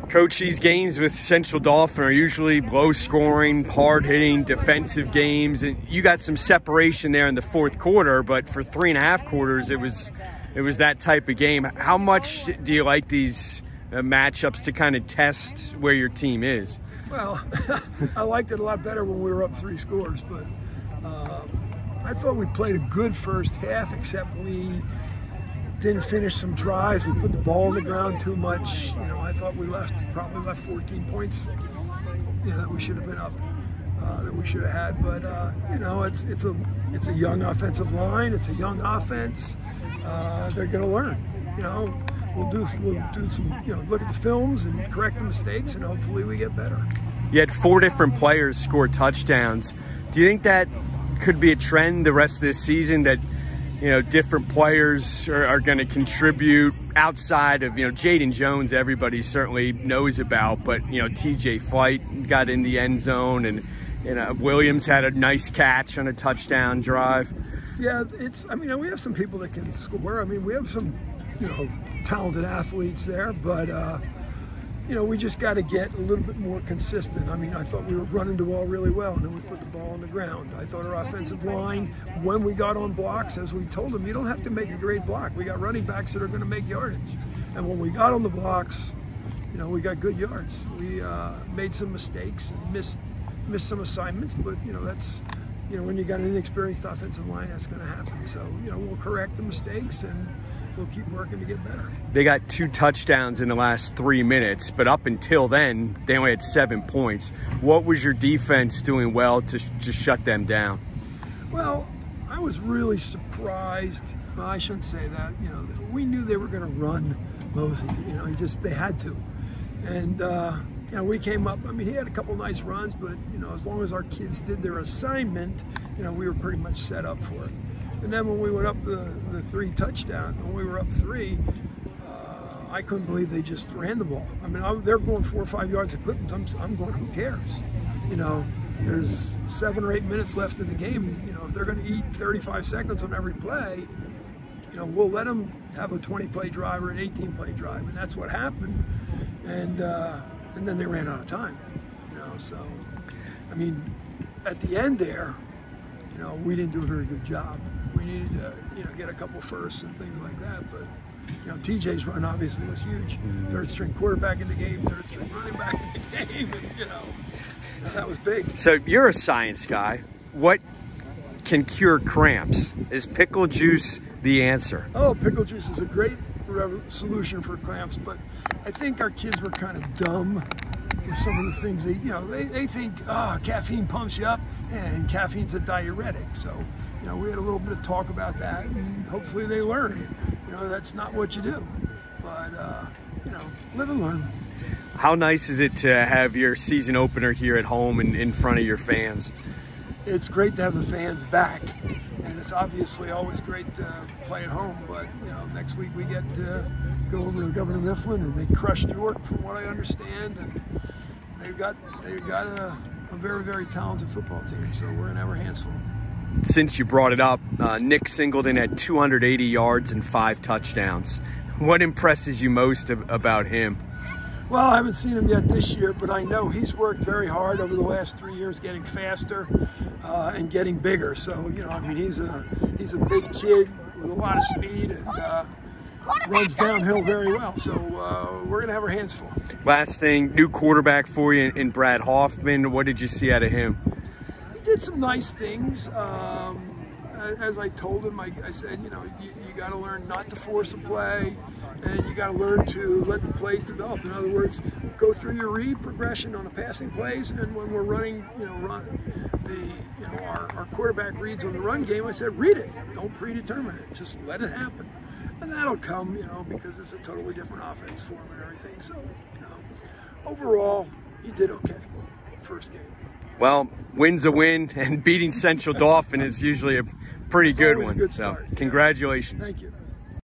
Coach, these games with Central Dauphin are usually low-scoring, hard-hitting, defensive games, and you got some separation there in the fourth quarter. But for 3.5 quarters, it was that type of game. How much do you like these matchups to kind of test where your team is? Well, I liked it a lot better when we were up 3 scores, but I thought we played a good first half, except we didn't finish some drives. We put the ball on the ground too much. You know, I thought we probably left 14 points, you know, that we should have been up, that we should have had. But you know, it's a young offensive line. It's a young offense. They're going to learn. You know, we'll do some, you know, look at the films and correct the mistakes, and hopefully we get better. You had 4 different players score touchdowns. Do you think that could be a trend the rest of this season, that, you know, different players are going to contribute outside of, you know, Jaden Jones, everybody certainly knows about, but, you know, TJ Flight got in the end zone, and, you know, Williams had a nice catch on a touchdown drive. Yeah, I mean, we have some people that can score. I mean, we have some, you know, talented athletes there, but, you know, we just got to get a little bit more consistent. I mean, I thought we were running the ball really well, and then we put the ball on the ground. I thought our offensive line, when we got on blocks, as we told them, you don't have to make a great block. We got running backs that are going to make yardage. And when we got on the blocks, you know, we got good yards. We made some mistakes and missed some assignments, but, you know, that's, you know, when you got an inexperienced offensive line, that's going to happen. So, you know, we'll correct the mistakes and we'll keep working to get better. They got 2 touchdowns in the last 3 minutes, but up until then, they only had 7 points. What was your defense doing well to shut them down? Well, I was really surprised. Well, I shouldn't say that. You know, we knew they were going to run Mosey. You know, they had to. And, you know, we came up, I mean, he had a couple nice runs, but, you know, as long as our kids did their assignment, you know, we were pretty much set up for it. And then when we went up the 3 touchdowns, when we were up 3, I couldn't believe they just ran the ball. I mean, they're going 4 or 5 yards a clip, and I'm going, who cares? You know, there's 7 or 8 minutes left in the game. You know, if they're going to eat 35 seconds on every play, you know, we'll let them have a 20-play drive or an 18-play drive, and that's what happened. And then they ran out of time. You know, so I mean, at the end there, you know, we didn't do a very good job. We needed to, you know, get a couple firsts and things like that. But, you know, TJ's run obviously was huge. 3rd string quarterback in the game, 3rd string running back in the game, and, you know, that was big. So you're a science guy. What can cure cramps? Is pickle juice the answer? Oh, pickle juice is a great solution for cramps, but I think our kids were kind of dumb with some of the things they, you know, they think, oh, caffeine pumps you up, and caffeine's a diuretic. So, you know, we had a little bit of talk about that, and hopefully they learn. You know, that's not what you do. But, you know, live and learn. How nice is it to have your season opener here at home and in front of your fans? It's great to have the fans back. And it's obviously always great to play at home, but, you know, next week we get to go over to Governor Mifflin, and they crushed York from what I understand, and they've got a very, very talented football team, so we're gonna have our hands full. Since you brought it up, Nick Singleton had 280 yards and 5 touchdowns. What impresses you most about him? Well, I haven't seen him yet this year, but I know he's worked very hard over the last 3 years, getting faster and getting bigger. So, you know, I mean, he's a big kid with a lot of speed and runs downhill very well. So we're going to have our hands full. Last thing, new quarterback for you in Brad Hoffman. What did you see out of him? He did some nice things. As I told him, I said, you know, you got to learn not to force a play, and you got to learn to let the plays develop. In other words, go through your read progression on the passing plays, and when we're running, you know, our quarterback reads on the run game, I said, read it. Don't predetermine it. Just let it happen. And that'll come, you know, because it's a totally different offense for him and everything. So, you know, overall, he did okay first game. Well, win's a win, and beating Central Dauphin is usually a pretty good one. Good start. So, congratulations. Thank you.